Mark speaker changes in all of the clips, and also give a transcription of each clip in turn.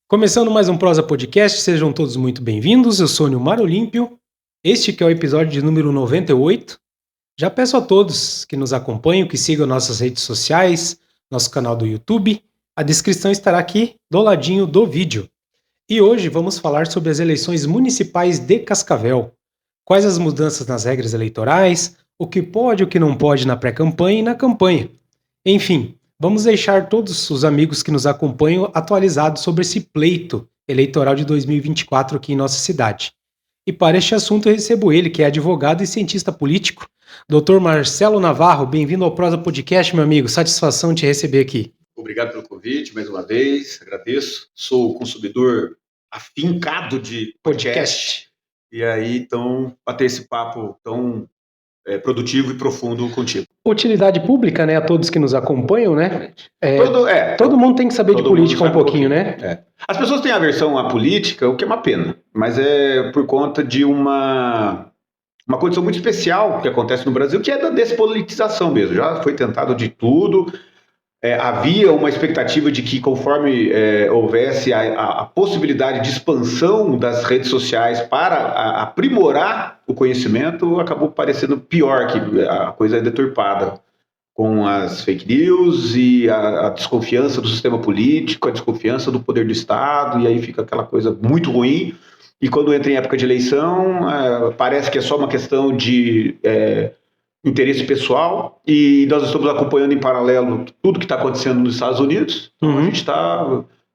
Speaker 1: Começando mais um Prosa Podcast, sejam todos muito bem-vindos. Eu sou o Nilmar Olímpio, este que é o episódio de número 98. Já peço a todos que nos acompanhem, que sigam nossas redes sociais, nosso canal do YouTube. A descrição estará aqui do ladinho do vídeo. E hoje vamos falar sobre as eleições municipais de Cascavel. Quais as mudanças nas regras eleitorais, o que pode e o que não pode na pré-campanha e na campanha. Enfim, vamos deixar todos os amigos que nos acompanham atualizados sobre esse pleito eleitoral de 2024 aqui em nossa cidade. E para este assunto eu recebo ele, que é advogado e cientista político, Dr. Marcelo Navarro. Bem-vindo ao Prosa Podcast, meu amigo. Satisfação te receber aqui.
Speaker 2: Obrigado pelo convite, mais uma vez, agradeço. Sou consumidor afincado de podcast. E aí, então, bater esse papo tão produtivo e profundo contigo.
Speaker 1: Utilidade pública, né, a todos que nos acompanham, né? Todo mundo tem que saber de política um pouquinho, né?
Speaker 2: As pessoas têm aversão à política, o que é uma pena, mas é por conta de uma condição muito especial que acontece no Brasil, que é da despolitização mesmo. Já foi tentado de tudo. Havia uma expectativa de que conforme houvesse a possibilidade de expansão das redes sociais para aprimorar o conhecimento, acabou parecendo pior, que a coisa é deturpada com as fake news e a desconfiança do sistema político, a desconfiança do poder do Estado, e aí fica aquela coisa muito ruim. E quando entra em época de eleição, parece que é só uma questão de interesse pessoal, e nós estamos acompanhando em paralelo tudo que está acontecendo nos Estados Unidos. Então a gente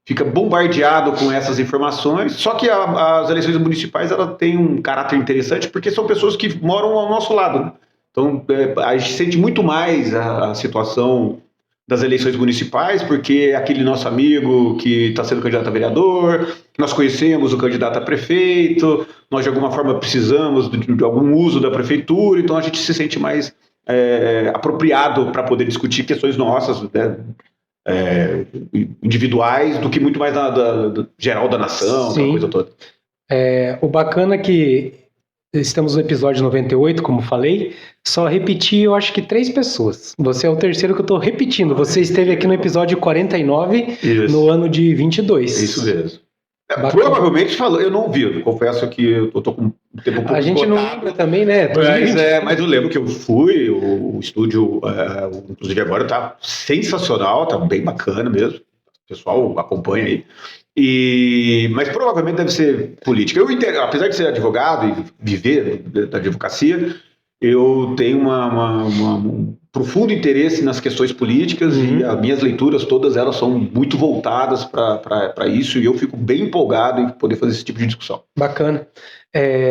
Speaker 2: fica bombardeado com essas informações, só que as eleições municipais ela tem um caráter interessante porque são pessoas que moram ao nosso lado. Então a gente sente muito mais a situação das eleições municipais, porque é aquele nosso amigo que está sendo candidato a vereador, nós conhecemos o candidato a prefeito, nós de alguma forma precisamos de algum uso da prefeitura, então a gente se sente mais apropriado para poder discutir questões nossas, né, individuais, do que muito mais geral da nação, aquela coisa toda.
Speaker 1: O bacana é que estamos no episódio 98, como falei, só repeti, eu acho que 3 pessoas. Você é o terceiro que eu estou repetindo. Você esteve aqui no episódio 49, isso, no ano de 22.
Speaker 2: Isso mesmo. Provavelmente falou, eu não ouvi, confesso que eu estou com o tempo um pouco
Speaker 1: a gente esgotado, não lembra também, né?
Speaker 2: Mas eu lembro que eu fui, o estúdio, inclusive agora está sensacional, está bem bacana mesmo, o pessoal acompanha aí. Mas provavelmente deve ser política. Apesar de ser advogado e viver da advocacia, eu tenho um profundo interesse nas questões políticas, e as minhas leituras, todas elas são muito voltadas para isso, e eu fico bem empolgado em poder fazer esse tipo de discussão.
Speaker 1: Bacana.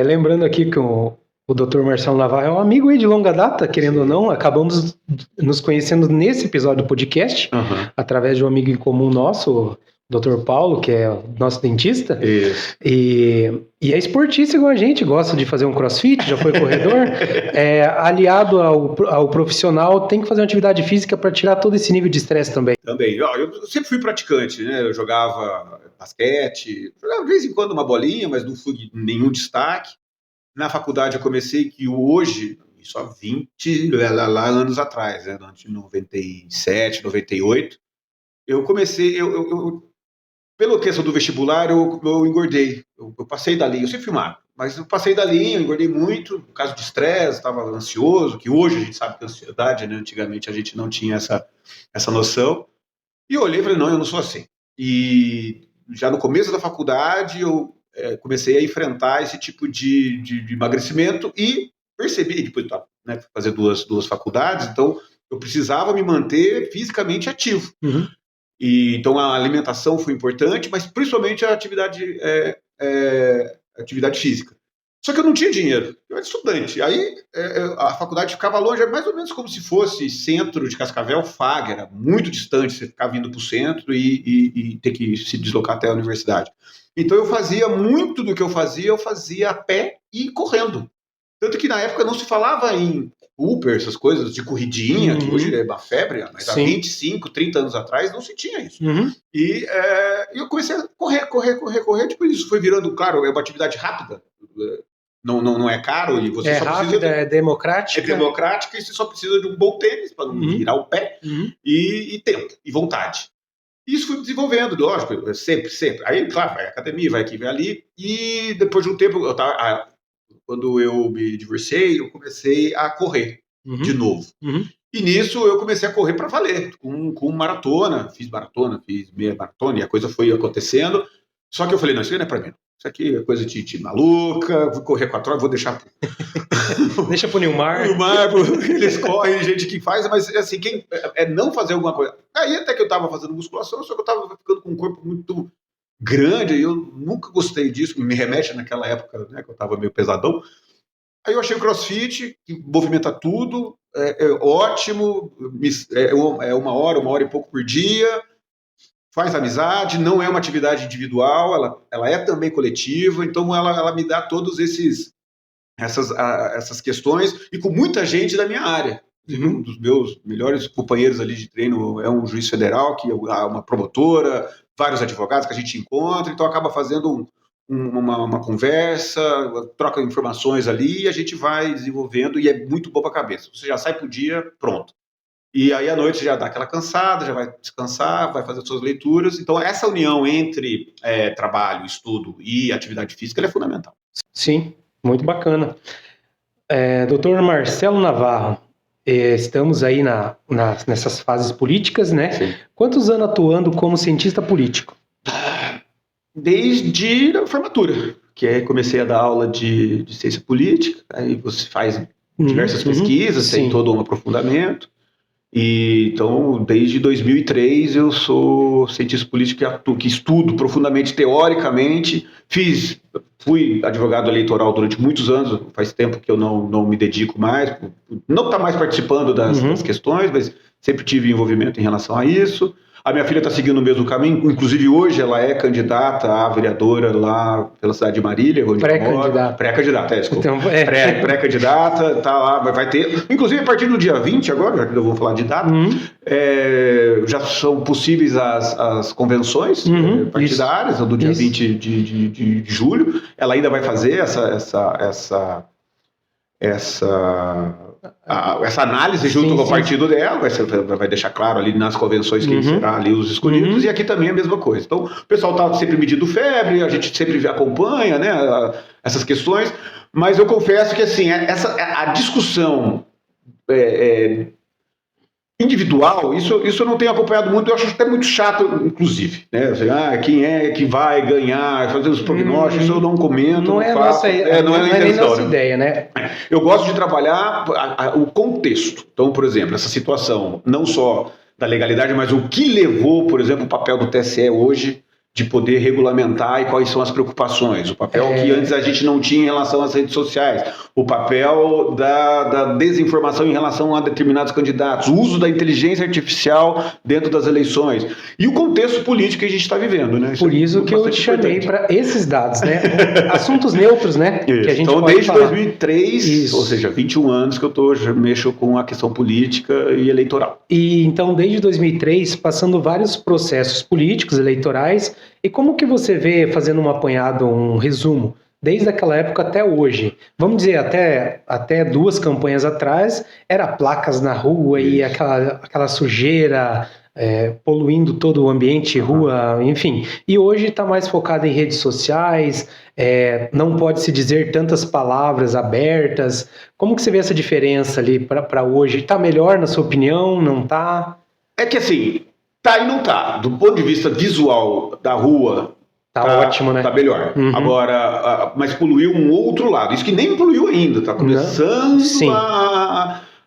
Speaker 1: Lembrando aqui que o Dr. Marcelo Navarro é um amigo aí de longa data, querendo ou não, acabamos nos conhecendo nesse episódio do podcast, através de um amigo em comum nosso, Dr. Paulo, que é o nosso dentista.
Speaker 2: Isso.
Speaker 1: E é esportista igual a gente, gosta de fazer um crossfit, já foi corredor. Aliado ao profissional, tem que fazer uma atividade física para tirar todo esse nível de estresse também.
Speaker 2: Também. Eu sempre fui praticante, né? Eu jogava basquete, jogava de vez em quando uma bolinha, mas não fui nenhum destaque. Na faculdade eu comecei, que hoje, isso há 20 anos atrás, né? De 97, 98, eu comecei... Pela questão do vestibular, eu engordei. Eu passei da linha, eu sempre fui magro, mas eu passei da linha, eu engordei muito, por causa de estresse, estava ansioso, que hoje a gente sabe que é ansiedade, né? Antigamente a gente não tinha essa noção. E eu olhei e falei, não, eu não sou assim. E já no começo da faculdade, eu comecei a enfrentar esse tipo de emagrecimento e percebi, depois de fazer duas faculdades, então eu precisava me manter fisicamente ativo. Então a alimentação foi importante, mas principalmente a atividade física. Só que eu não tinha dinheiro, eu era estudante. Aí a faculdade ficava longe, mais ou menos como se fosse centro de Cascavel, Fag, era muito distante você ficar vindo para o centro e ter que se deslocar até a universidade. Então eu fazia muito do que eu fazia a pé e correndo. Tanto que na época não se falava em Uber, essas coisas de corridinha, que hoje é uma febre, mas há 25, 30 anos atrás não se tinha isso. E eu comecei a correr, tipo, isso foi virando, claro, é uma atividade rápida, não é caro, e você só
Speaker 1: rápida,
Speaker 2: precisa...
Speaker 1: É democrática,
Speaker 2: e você só precisa de um bom tênis para não virar o pé, e tempo, e vontade. Isso foi desenvolvendo, lógico, sempre. Aí, claro, vai à academia, vai aqui, vai ali. E depois de um tempo, quando eu me divorciei, eu comecei a correr de novo. E nisso eu comecei a correr para valer, com maratona. Fiz meia maratona, e a coisa foi acontecendo. Só que eu falei, não, isso aí não é para mim. Isso aqui é coisa de maluca, vou correr 4 horas, vou deixar...
Speaker 1: Deixa pro Nilmar.
Speaker 2: Eles correm, gente que faz, mas assim, quem é não fazer alguma coisa. Aí até que eu tava fazendo musculação, só que eu tava ficando com um corpo muito grande, e eu nunca gostei disso, me remete naquela época, né, que eu tava meio pesadão. Aí eu achei o CrossFit, que movimenta tudo, é ótimo, é 1 hora e pouco por dia, faz amizade, não é uma atividade individual, ela é também coletiva, então ela me dá todos essas questões, e com muita gente da minha área. Um dos meus melhores companheiros ali de treino é um juiz federal, que é uma promotora, vários advogados que a gente encontra, então acaba fazendo uma conversa, troca informações ali, e a gente vai desenvolvendo, e é muito bom para a cabeça. Você já sai pro dia, pronto. E aí à noite você já dá aquela cansada, já vai descansar, vai fazer suas leituras. Então essa união entre trabalho, estudo e atividade física, ela é fundamental.
Speaker 1: Sim, muito bacana. Doutor Marcelo Navarro, estamos aí nessas fases políticas, né?
Speaker 2: Sim.
Speaker 1: Quantos anos atuando como cientista político?
Speaker 2: Desde a formatura, que comecei a dar aula de ciência política, aí você faz diversas pesquisas, tem todo um aprofundamento. E então, desde 2003, eu sou cientista político que estudo profundamente, teoricamente. Fui advogado eleitoral durante muitos anos, faz tempo que eu não me dedico mais, não está mais participando das questões, mas sempre tive envolvimento em relação a isso. A minha filha está seguindo o mesmo caminho, inclusive hoje ela é candidata a vereadora lá pela cidade de Marília, onde
Speaker 1: pré-candidata.
Speaker 2: Pré-candidata, desculpa.
Speaker 1: Então,
Speaker 2: pré-candidata, tá lá, vai ter, inclusive a partir do dia 20 agora, já que eu vou falar de data, já são possíveis as convenções partidárias, do dia 20 de julho. Ela ainda vai fazer essa análise junto com o partido dela, vai deixar claro ali nas convenções quem será ali os escolhidos, e aqui também é a mesma coisa. Então, o pessoal está sempre medindo febre, a gente sempre acompanha, né, essas questões, mas eu confesso que assim, a discussão individual, isso eu não tenho acompanhado muito, eu acho até muito chato, inclusive, né? Assim, quem é que vai ganhar, fazer os prognósticos, isso eu não comento,
Speaker 1: não faço. Não é nem nossa ideia, né?
Speaker 2: Eu gosto de trabalhar o contexto. Então, por exemplo, essa situação, não só da legalidade, mas o que levou, por exemplo, o papel do TSE hoje de poder regulamentar e quais são as preocupações, o papel que antes a gente não tinha em relação às redes sociais, o papel da desinformação em relação a determinados candidatos, o uso da inteligência artificial dentro das eleições e o contexto político que a gente está vivendo, né?
Speaker 1: Por isso que eu te chamei para esses dados, né? Assuntos neutros, né? Que a gente
Speaker 2: então,
Speaker 1: pode
Speaker 2: desde
Speaker 1: falar.
Speaker 2: 2003, ou seja, 21 anos que eu mexo com a questão política e eleitoral.
Speaker 1: E então, desde 2003, passando vários processos políticos, eleitorais. E como que você vê, fazendo um apanhado, um resumo, desde aquela época até hoje? Vamos dizer, até 2 campanhas atrás, era placas na rua e aquela sujeira, poluindo todo o ambiente, rua, enfim. E hoje está mais focado em redes sociais, não pode se dizer tantas palavras abertas. Como que você vê essa diferença ali para hoje? Está melhor, na sua opinião? Não está?
Speaker 2: É que assim... Tá e não tá. Do ponto de vista visual da rua,
Speaker 1: tá ótimo, né?
Speaker 2: Tá melhor. Agora, mas poluiu um outro lado. Isso que nem poluiu ainda. Tá começando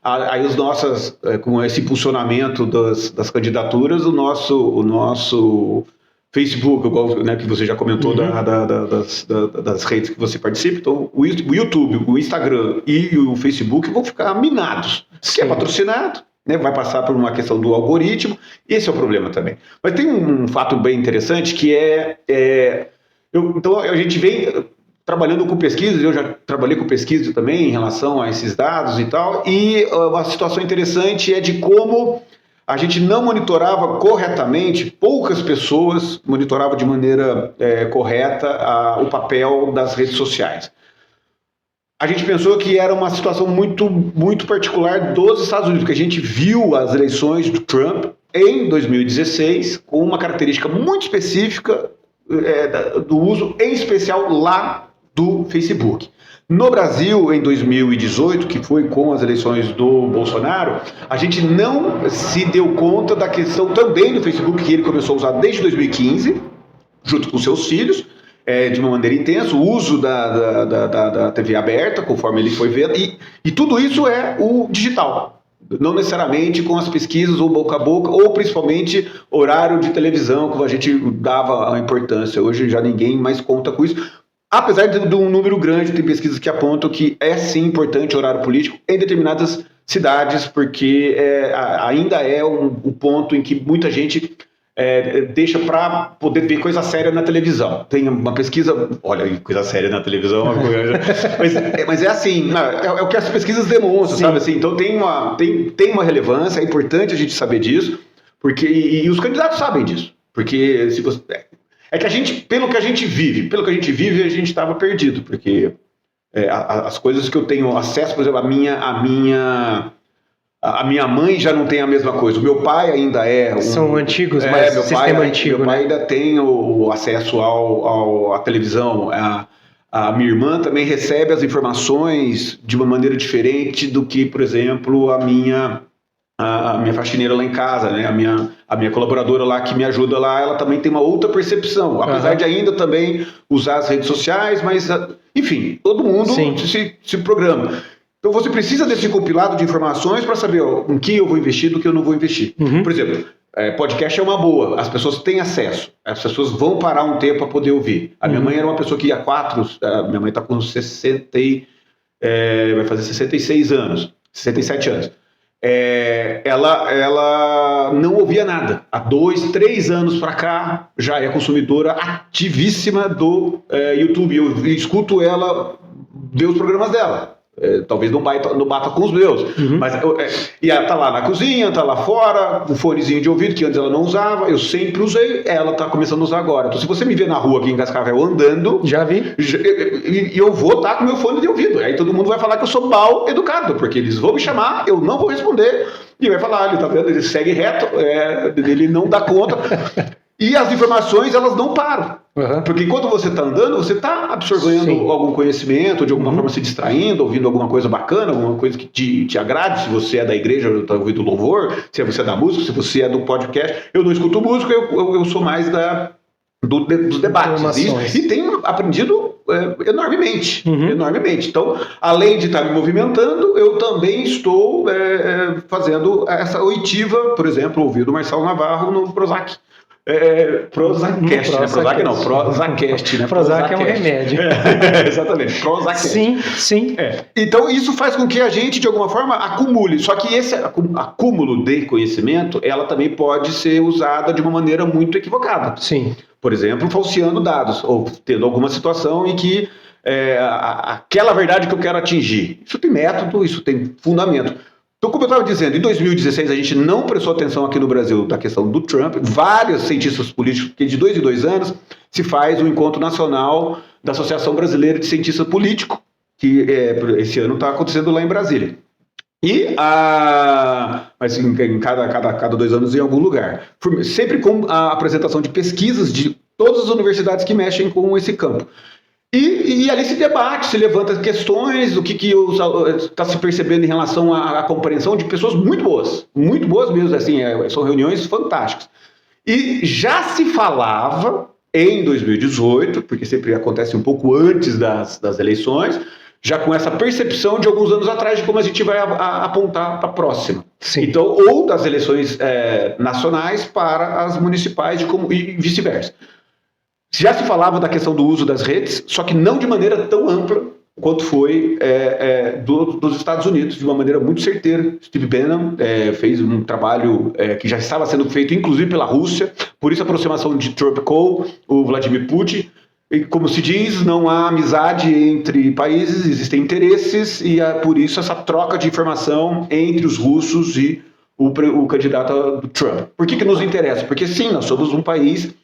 Speaker 2: aí os nossos, com esse impulsionamento das candidaturas, o nosso Facebook, né, que você já comentou das redes que você participa. Então, o YouTube, o Instagram e o Facebook vão ficar minados. Porque é patrocinado. Né, vai passar por uma questão do algoritmo, esse é o problema também. Mas tem um fato bem interessante que então a gente vem trabalhando com pesquisas, eu já trabalhei com pesquisa também em relação a esses dados e tal, e uma situação interessante é de como a gente não monitorava corretamente, poucas pessoas monitoravam de maneira correta o papel das redes sociais. A gente pensou que era uma situação muito, muito particular dos Estados Unidos, porque a gente viu as eleições do Trump em 2016 com uma característica muito específica do uso, em especial lá do Facebook. No Brasil, em 2018, que foi com as eleições do Bolsonaro, a gente não se deu conta da questão também do Facebook, que ele começou a usar desde 2015, junto com seus filhos, de uma maneira intensa, o uso da TV aberta, conforme ele foi vendo, e tudo isso é o digital. Não necessariamente com as pesquisas ou boca a boca, ou principalmente horário de televisão, como a gente dava a importância. Hoje já ninguém mais conta com isso. Apesar de um número grande, tem pesquisas que apontam que é sim importante o horário político em determinadas cidades, porque ainda é um ponto em que muita gente deixa para poder ver coisa séria na televisão. Tem uma pesquisa, olha, coisa séria na televisão, mas é assim, é o que as pesquisas demonstram, sabe? Assim, então tem uma relevância, é importante a gente saber disso, porque e os candidatos sabem disso, porque se você é que a gente, pelo que a gente vive, a gente estava perdido, porque as coisas que eu tenho acesso, por exemplo, a minha mãe já não tem a mesma coisa, o meu pai ainda
Speaker 1: são antigos, mas sistema antigo,
Speaker 2: meu pai ainda tem o acesso à televisão, a minha irmã também recebe as informações de uma maneira diferente do que, por exemplo, a minha faxineira lá em casa, né? A minha colaboradora lá que me ajuda lá, ela também tem uma outra percepção, apesar de ainda também usar as redes sociais, mas, enfim, todo mundo se programa. Então você precisa desse compilado de informações para saber em que eu vou investir, do que eu não vou investir. Por exemplo, podcast é uma boa, as pessoas têm acesso, as pessoas vão parar um tempo para poder ouvir. A minha mãe era uma pessoa que ia minha mãe está com vai fazer 66 anos, 67 anos. Ela não ouvia nada. Há 2, 3 anos para cá, já é consumidora ativíssima do YouTube. Eu escuto ela ver os programas dela. Talvez não bata com os meus, mas e ela tá lá na cozinha, tá lá fora, com fonezinho de ouvido que antes ela não usava, eu sempre usei, ela tá começando a usar agora. Então se você me ver na rua aqui em Cascavel andando,
Speaker 1: já vi,
Speaker 2: e eu vou estar com meu fone de ouvido, aí todo mundo vai falar que eu sou mal educado, porque eles vão me chamar, eu não vou responder, e vai falar, ele tá vendo, ele segue reto, ele não dá conta. E as informações, elas não param. Porque enquanto você está andando, você está absorvendo algum conhecimento, de alguma forma se distraindo, ouvindo alguma coisa bacana, alguma coisa que te agrade. Se você é da igreja, está ouvindo louvor, se você é da música, se você é do podcast. Eu não escuto música, eu sou mais dos debates. E tenho aprendido enormemente. Então, além de estar me movimentando, eu também estou fazendo essa oitiva, por exemplo, ouvindo o Marcelo Navarro no Prozac. Prozacast, né? Prozac não, Prozacast, né?
Speaker 1: Prozac é um remédio.
Speaker 2: Exatamente, Prozacast.
Speaker 1: Sim.
Speaker 2: Então isso faz com que a gente, de alguma forma, acumule. Só que esse acúmulo de conhecimento, ela também pode ser usada de uma maneira muito equivocada.
Speaker 1: Sim.
Speaker 2: Por exemplo, falseando dados, ou tendo alguma situação em que aquela verdade que eu quero atingir. Isso tem método, isso tem fundamento. Então, como eu estava dizendo, em 2016 a gente não prestou atenção aqui no Brasil da questão do Trump. Vários cientistas políticos, porque de 2 em 2 anos se faz um encontro nacional da Associação Brasileira de Cientista Político, que esse ano está acontecendo lá em Brasília. Mas em cada 2 anos em algum lugar. Sempre com a apresentação de pesquisas de todas as universidades que mexem com esse campo. E ali se debate, se levanta questões, o que está se percebendo em relação à compreensão de pessoas muito boas mesmo, assim, são reuniões fantásticas. E já se falava em 2018, porque sempre acontece um pouco antes das eleições, já com essa percepção de alguns anos atrás de como a gente vai apontar para a próxima.
Speaker 1: Sim.
Speaker 2: Então, ou das eleições nacionais para as municipais e vice-versa. Já se falava da questão do uso das redes, só que não de maneira tão ampla quanto foi dos Estados Unidos, de uma maneira muito certeira. Steve Bannon fez um trabalho que já estava sendo feito, inclusive pela Rússia, por isso a aproximação de Trump com o Vladimir Putin. E, como se diz, não há amizade entre países, existem interesses, e por isso essa troca de informação entre os russos e o candidato do Trump. Por que nos interessa? Porque sim, nós somos um país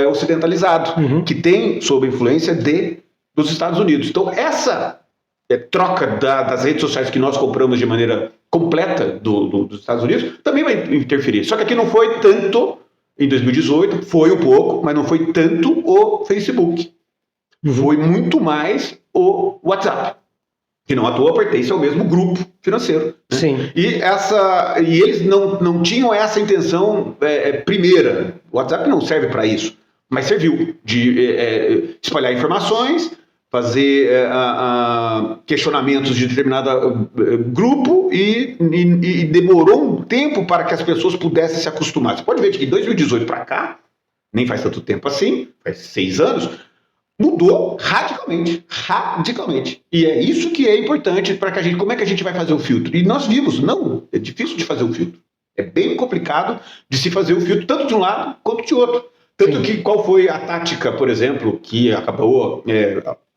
Speaker 2: ocidentalizado, que tem sob influência dos Estados Unidos. Então, essa troca das redes sociais que nós compramos de maneira completa dos Estados Unidos, também vai interferir. Só que aqui não foi tanto, em 2018, foi um pouco, mas não foi tanto o Facebook. Foi muito mais o WhatsApp, que não à toa pertence ao mesmo grupo financeiro. Né?
Speaker 1: Sim.
Speaker 2: E eles não tinham essa intenção primeira. O WhatsApp não serve para isso, mas serviu de espalhar informações, fazer questionamentos de determinado grupo e demorou um tempo para que as pessoas pudessem se acostumar. Você pode ver que de 2018 para cá, nem faz tanto tempo assim, faz 6 anos, mudou radicalmente. E é isso que é importante para que a gente... Como é que a gente vai fazer o filtro? E nós vimos, é difícil de fazer o filtro. É bem complicado de se fazer o filtro, tanto de um lado quanto de outro. Tanto que qual foi a tática, por exemplo, que acabou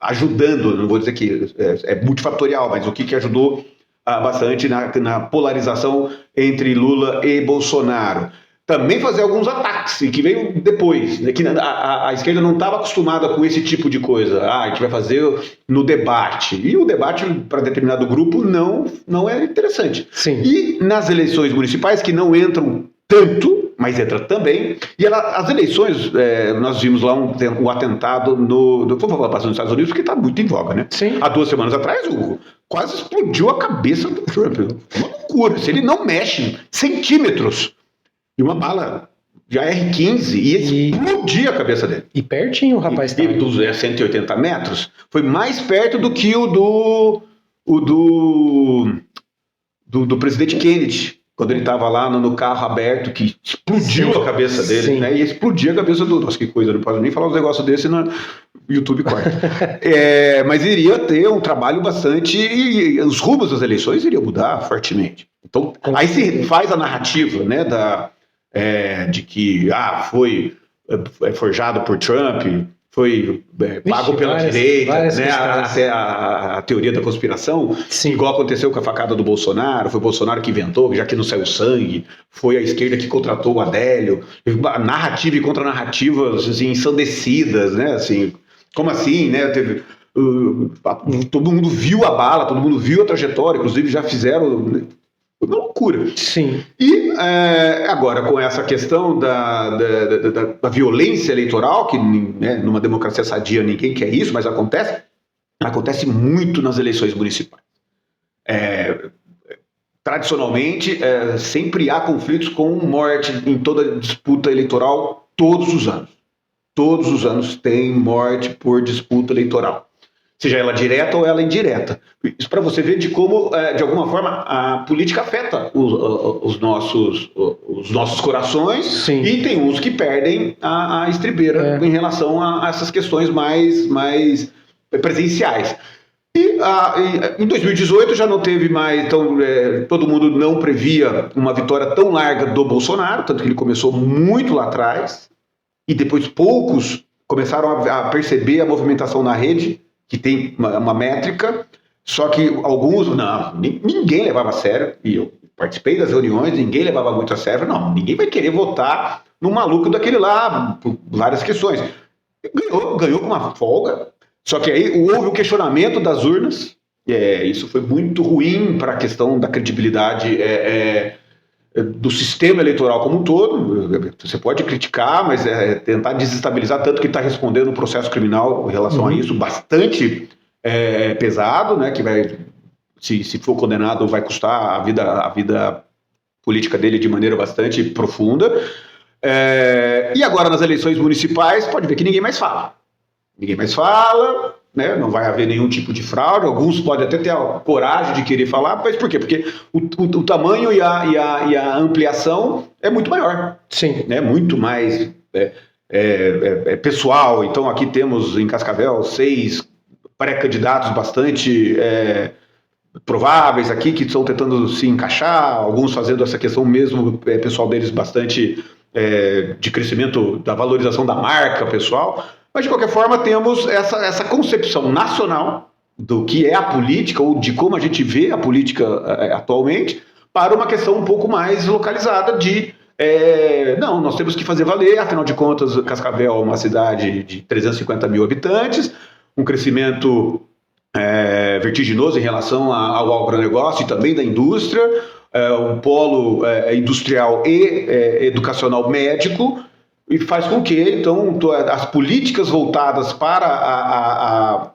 Speaker 2: ajudando, não vou dizer que é multifatorial, mas o que ajudou bastante na polarização entre Lula e Bolsonaro? Também fazer alguns ataques, que veio depois, né, que a esquerda não estava acostumada com esse tipo de coisa. A gente vai fazer no debate. E o debate para determinado grupo não é interessante.
Speaker 1: Sim.
Speaker 2: E nas eleições municipais, que não entram tanto, mas entra também. E as eleições, nós vimos lá um atentado vou falar nos Estados Unidos, porque está muito em voga, né?
Speaker 1: Sim.
Speaker 2: Há 2 semanas atrás, quase explodiu a cabeça do Trump. Uma loucura. Se ele não mexe centímetros, e uma bala de AR-15 ia explodir a cabeça dele.
Speaker 1: E pertinho o rapaz
Speaker 2: estava. Dos 180 metros, foi mais perto do que o do presidente Kennedy, quando ele estava lá no carro aberto, que explodiu a cabeça dele, né? E explodir a cabeça do... Nossa, que coisa, não posso nem falar um negócio desse no YouTube corta. Mas iria ter um trabalho bastante... E os rumos das eleições iriam mudar fortemente. Então, aí se faz a narrativa, né, de que foi forjado por Trump, foi pago pela direita, né? A teoria da conspiração, igual aconteceu com a facada do Bolsonaro, foi o Bolsonaro que inventou, já que não saiu sangue, foi a esquerda que contratou o Adélio, narrativa e contranarrativas assim, ensandecidas, né? Assim, como assim, né? Todo mundo viu a bala, todo mundo viu a trajetória, inclusive já fizeram... Uma loucura.
Speaker 1: Sim.
Speaker 2: E agora, com essa questão da violência eleitoral, que numa democracia sadia ninguém quer isso, mas acontece muito nas eleições municipais. Tradicionalmente, sempre há conflitos com morte em toda disputa eleitoral, todos os anos. Todos os anos tem morte por disputa eleitoral. Seja ela direta ou ela indireta. Isso para você ver de como, de alguma forma, a política afeta os nossos corações.
Speaker 1: Sim.
Speaker 2: E tem uns que perdem a estribeira em relação a essas questões mais presenciais. E em 2018 já não teve mais, então todo mundo não previa uma vitória tão larga do Bolsonaro, tanto que ele começou muito lá atrás, e depois poucos começaram a perceber a movimentação na rede, que tem uma métrica, só que alguns, ninguém levava a sério, e eu participei das reuniões, ninguém levava muito a sério, ninguém vai querer votar no maluco daquele lá, por várias questões. Ganhou com uma folga, só que aí houve o questionamento das urnas, isso foi muito ruim para a questão da credibilidade do sistema eleitoral como um todo. Você pode criticar, mas tentar desestabilizar, tanto que está respondendo um processo criminal em relação a isso, bastante pesado, né, que vai, se for condenado, vai custar a vida política dele de maneira bastante profunda. E agora nas eleições municipais, pode ver que ninguém mais fala. Ninguém mais fala, né? Não vai haver nenhum tipo de fraude. Alguns podem até ter a coragem de querer falar, mas por quê? Porque o tamanho e a ampliação é muito maior.
Speaker 1: Sim.
Speaker 2: Né? Muito mais pessoal. Então aqui temos em Cascavel 6 pré-candidatos bastante prováveis aqui, que estão tentando se encaixar, alguns fazendo essa questão mesmo pessoal deles bastante de crescimento da valorização da marca pessoal. Mas, de qualquer forma, temos essa concepção nacional do que é a política, ou de como a gente vê a política atualmente, para uma questão um pouco mais localizada de... não, nós temos que fazer valer, afinal de contas, Cascavel é uma cidade de 350 mil habitantes, um crescimento vertiginoso em relação ao agronegócio e também da indústria, um polo industrial e educacional médico, e faz com que, então, as políticas voltadas para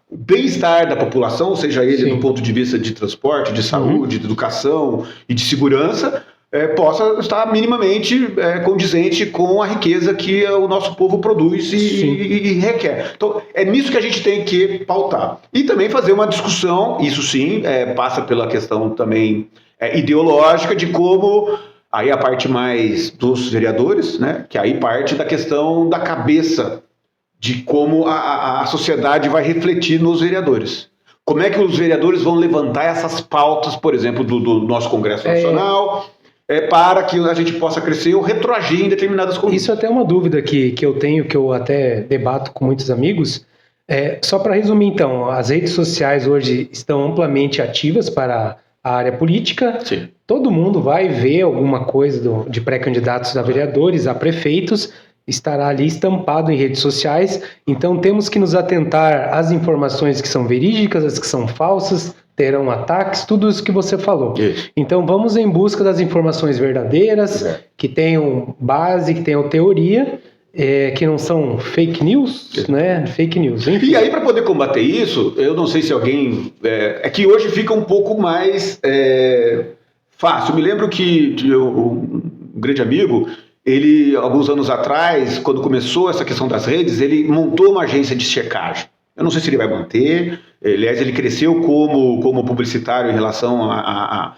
Speaker 2: o bem-estar da população, seja ele do ponto de vista de transporte, de saúde, de educação e de segurança, possa estar minimamente condizente com a riqueza que o nosso povo produz e requer. Então, é nisso que a gente tem que pautar. E também fazer uma discussão, isso sim, passa pela questão também ideológica de como, aí a parte mais dos vereadores, né, que aí parte da questão da cabeça, de como a sociedade vai refletir nos vereadores. Como é que os vereadores vão levantar essas pautas, por exemplo, do nosso Congresso Nacional, para que a gente possa crescer ou retroagir em determinadas coisas.
Speaker 1: Isso até é uma dúvida que eu tenho, que eu até debato com muitos amigos. Só para resumir, então, as redes sociais hoje estão amplamente ativas para a área política.
Speaker 2: Sim.
Speaker 1: Todo mundo vai ver alguma coisa de pré-candidatos a vereadores, a prefeitos, estará ali estampado em redes sociais. Então temos que nos atentar às informações que são verídicas, as que são falsas, terão ataques, tudo isso que você falou.
Speaker 2: Isso.
Speaker 1: Então vamos em busca das informações verdadeiras, que tenham base, que tenham teoria, que não são fake news, né? Fake news. Enfim.
Speaker 2: E aí, para poder combater isso, eu não sei se alguém... É que hoje fica um pouco mais fácil. Eu me lembro que um grande amigo, ele, alguns anos atrás, quando começou essa questão das redes, ele montou uma agência de checagem. Eu não sei se ele vai manter. Aliás, ele cresceu como publicitário em relação a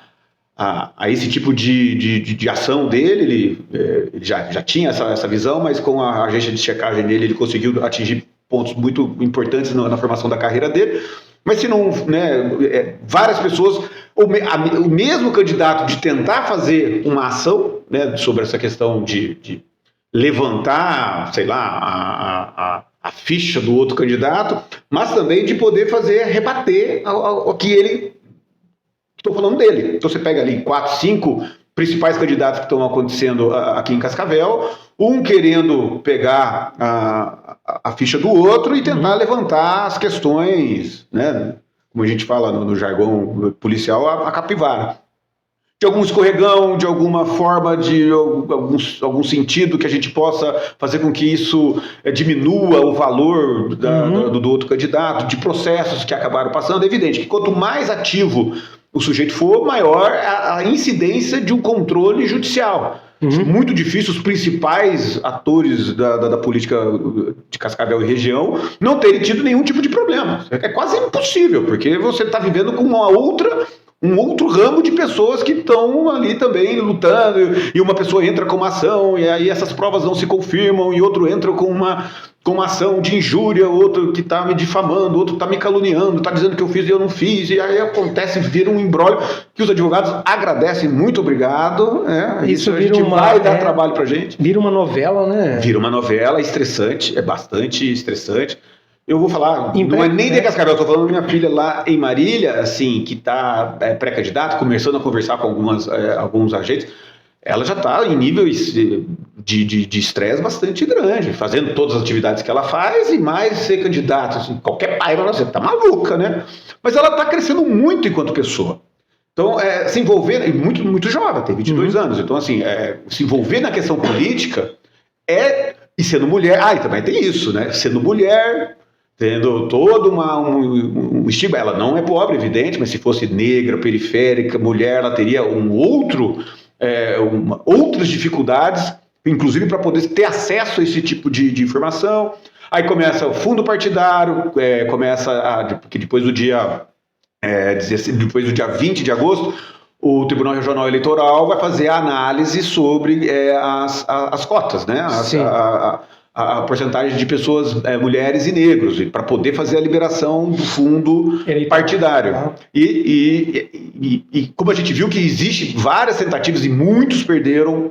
Speaker 2: esse tipo de ação dele. Ele já tinha essa visão, mas com a agência de checagem dele, ele conseguiu atingir pontos muito importantes na formação da carreira dele. Mas se não, né, várias pessoas, o mesmo candidato de tentar fazer uma ação, né, sobre essa questão de levantar, sei lá, a ficha do outro candidato, mas também de poder rebater o que ele... Estou falando dele. Então você pega ali 4, 5 principais candidatos que estão acontecendo aqui em Cascavel, um querendo pegar a ficha do outro e tentar levantar as questões, né, como a gente fala no jargão policial, a capivara. De algum escorregão, de alguma forma, de algum sentido que a gente possa fazer com que isso diminua o valor do outro candidato, de processos que acabaram passando. É evidente que quanto mais ativo o sujeito for, maior a incidência de um controle judicial. Muito difícil os principais atores da política de Cascavel e região não terem tido nenhum tipo de problema. É quase impossível, porque você está vivendo com um outro ramo de pessoas que estão ali também lutando, e uma pessoa entra com uma ação, e aí essas provas não se confirmam, e outro entra com uma ação de injúria, outro que está me difamando, outro está me caluniando, está dizendo que eu fiz e eu não fiz, e aí acontece, vira um imbróglio que os advogados agradecem, muito obrigado, isso a gente vai dar trabalho pra gente.
Speaker 1: Vira uma novela, né?
Speaker 2: Vira uma novela, estressante, é bastante estressante. Eu vou falar, não é nem de Cascavel, eu estou falando da minha filha lá em Marília, assim, que está pré-candidata, começando a conversar com alguns agentes. Ela já está em níveis de estresse bastante grande, fazendo todas as atividades que ela faz e mais ser candidata. Assim, qualquer pai vai dizer, tá maluca, né? Mas ela está crescendo muito enquanto pessoa. Então, se envolver, muito, muito jovem, tem 22 anos. Então, assim, se envolver na questão política e sendo mulher, e também tem isso, né? Sendo mulher, tendo todo um estigma. Ela não é pobre, evidente, mas se fosse negra, periférica, mulher, ela teria outras dificuldades, inclusive para poder ter acesso a esse tipo de informação. Aí começa o fundo partidário, porque depois do dia 20 de agosto, o Tribunal Regional Eleitoral vai fazer a análise sobre as cotas, né? A porcentagem de pessoas, mulheres e negros, para poder fazer a liberação do fundo partidário. E como a gente viu que existe várias tentativas e muitos perderam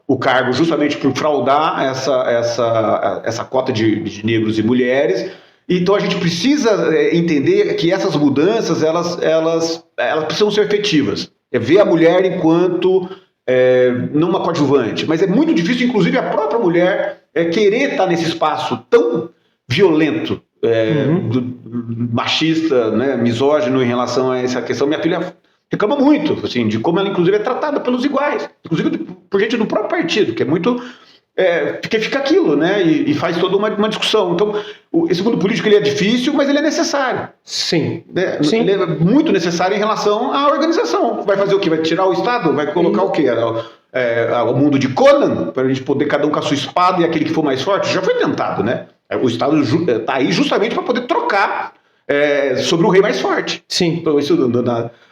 Speaker 2: o cargo justamente por fraudar essa cota de negros e mulheres. Então a gente precisa entender que essas mudanças elas precisam ser efetivas. Ver a mulher enquanto não uma coadjuvante, mas é muito difícil, inclusive a própria mulher querer estar nesse espaço tão violento machista, né, misógino em relação a essa questão. Minha filha reclama muito, assim, de como ela, inclusive, é tratada pelos iguais, inclusive por gente do próprio partido, que é muito... porque fica aquilo, né, e faz toda uma discussão. Então, esse mundo político ele é difícil, mas ele é necessário.
Speaker 1: Sim.
Speaker 2: Sim. Ele é muito necessário em relação à organização. Vai fazer o quê? Vai tirar o Estado? Vai colocar o quê? O mundo de Conan, para a gente poder cada um com a sua espada e aquele que for mais forte? Já foi tentado, né? O Estado está aí justamente para poder trocar sobre o rei mais forte.
Speaker 1: Sim.
Speaker 2: Então, isso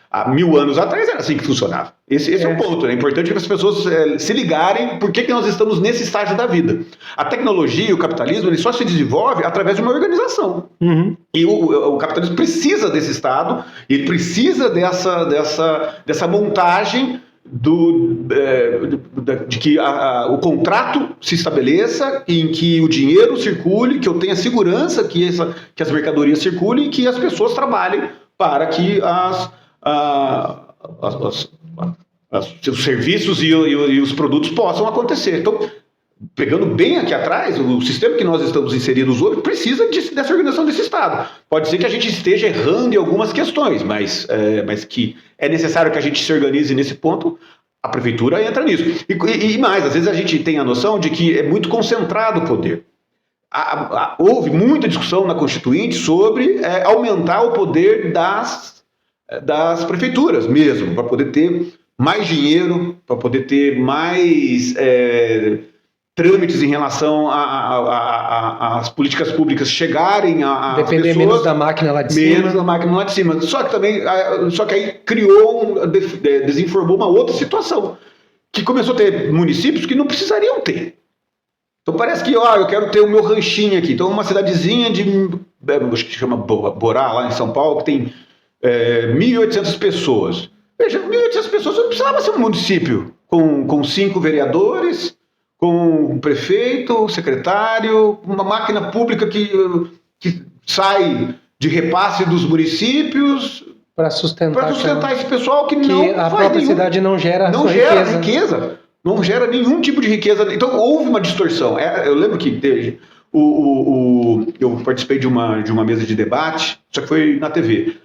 Speaker 2: há 1000 anos atrás era assim que funcionava. Esse é o ponto. É importante que as pessoas se ligarem por que nós estamos nesse estágio da vida. A tecnologia e o capitalismo ele só se desenvolve através de uma organização.
Speaker 1: Uhum.
Speaker 2: E o capitalismo precisa desse Estado, ele precisa dessa montagem de que o contrato se estabeleça, em que o dinheiro circule, que eu tenha segurança que as mercadorias circulem e que as pessoas trabalhem para que os serviços e os produtos possam acontecer. Então, pegando bem aqui atrás, o sistema que nós estamos inseridos hoje precisa dessa organização desse Estado. Pode ser que a gente esteja errando em algumas questões, mas que é necessário que a gente se organize nesse ponto. A prefeitura entra nisso. E mais, às vezes a gente tem a noção de que é muito concentrado o poder. Houve muita discussão na Constituinte sobre aumentar o poder das prefeituras mesmo, para poder ter mais dinheiro, para poder ter mais trâmites em relação às políticas públicas chegarem a
Speaker 1: depender
Speaker 2: pessoas,
Speaker 1: menos da máquina lá de cima.
Speaker 2: Menos da máquina lá de cima. Só que aí desinformou uma outra situação, que começou a ter municípios que não precisariam ter. Então parece que, eu quero ter o meu ranchinho aqui. Então uma cidadezinha acho que chama Borá, lá em São Paulo, que tem 1.800 pessoas. Veja, 1.800 pessoas não precisava ser um município com 5 vereadores, com um prefeito, um secretário, uma máquina pública que sai de repasse dos municípios
Speaker 1: para sustentar
Speaker 2: esse pessoal que
Speaker 1: a própria cidade não gera
Speaker 2: riqueza. Não gera nenhum tipo de riqueza. Então houve uma distorção. Eu lembro que teve eu participei de uma mesa de debate, só que foi na TV.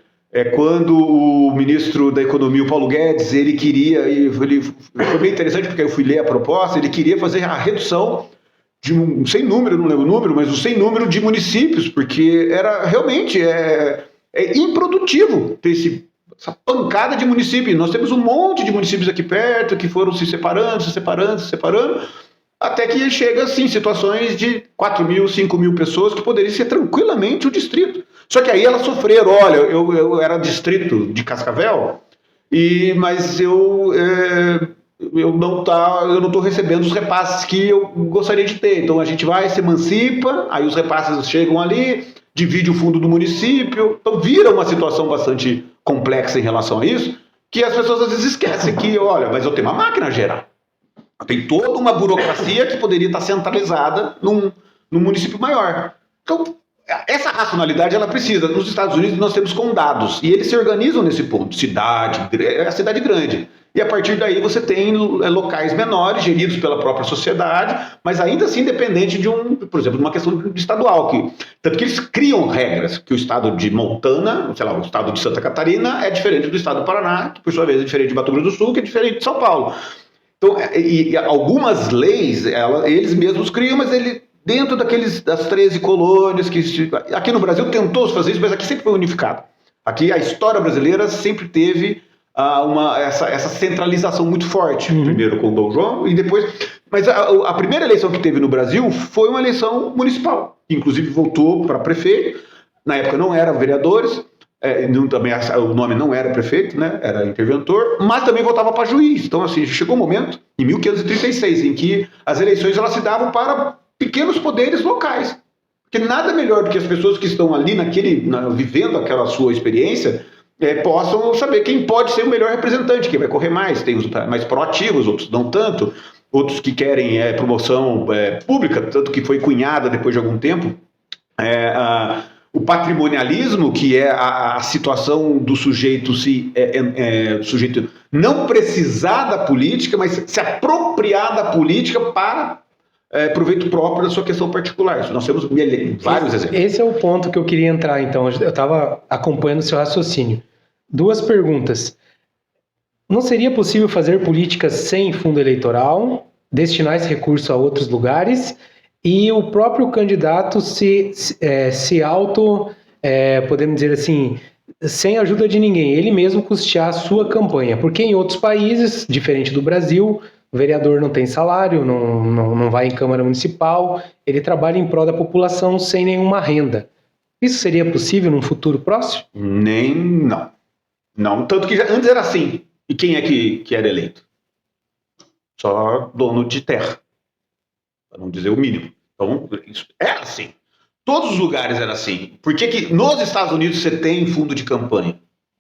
Speaker 2: Quando o ministro da Economia, o Paulo Guedes, ele queria, foi bem interessante porque eu fui ler a proposta, ele queria fazer a redução de sem número, não lembro o número, mas sem número de municípios, porque era realmente improdutivo ter essa pancada de municípios. Nós temos um monte de municípios aqui perto que foram se separando, até que chega assim, situações de 4.000, 5.000 pessoas que poderiam ser tranquilamente o distrito. Só que aí elas sofreram. Olha, eu era distrito de Cascavel, mas eu não estou recebendo os repasses que eu gostaria de ter. Então a gente vai, se emancipa, aí os repasses chegam ali, divide o fundo do município. Então vira uma situação bastante complexa em relação a isso, que as pessoas às vezes esquecem que, olha, mas eu tenho uma máquina a gerar. Tem toda uma burocracia que poderia estar centralizada num município maior. Então, essa racionalidade ela precisa. Nos Estados Unidos nós temos condados e eles se organizam nesse ponto. A cidade grande. E a partir daí você tem locais menores, geridos pela própria sociedade, mas ainda assim dependente por exemplo, de uma questão estadual. Tanto que eles criam regras, que o estado de Montana, o estado de Santa Catarina é diferente do estado do Paraná, que por sua vez é diferente de Mato Grosso do Sul, que é diferente de São Paulo. Então, e algumas leis, eles mesmos criam, mas dentro das 13 colônias, aqui no Brasil tentou fazer isso, mas aqui sempre foi unificado. Aqui a história brasileira sempre teve essa centralização muito forte, primeiro com o Dom João e depois... Mas a primeira eleição que teve no Brasil foi uma eleição municipal, que inclusive votou para prefeito, na época não eram vereadores, também o nome não era prefeito, né? Era interventor, mas também votava para juiz. Então, assim, chegou um momento, em 1536, em que as eleições elas se davam para pequenos poderes locais. Porque nada melhor do que as pessoas que estão ali vivendo aquela sua experiência possam saber quem pode ser o melhor representante, quem vai correr mais. Tem os mais proativos, outros não tanto, outros que querem promoção pública, tanto que foi cunhada depois de algum tempo. O patrimonialismo, que é a situação do sujeito não precisar da política, mas se apropriar da política para proveito próprio da sua questão particular. Nós temos vários exemplos.
Speaker 1: Esse é o ponto que eu queria entrar, então. Eu estava acompanhando o seu raciocínio. 2 perguntas. Não seria possível fazer políticas sem fundo eleitoral, destinar esse recurso a outros lugares e o próprio candidato se auto, podemos dizer assim, sem ajuda de ninguém, ele mesmo custear a sua campanha? Porque em outros países, diferente do Brasil, o vereador não tem salário, não vai em Câmara Municipal, ele trabalha em prol da população sem nenhuma renda. Isso seria possível num futuro próximo?
Speaker 2: Não, tanto que antes era assim. E quem é que era eleito? Só dono de terra, para não dizer o mínimo. Então, isso era assim. Todos os lugares era assim. Por que nos Estados Unidos você tem fundo de campanha?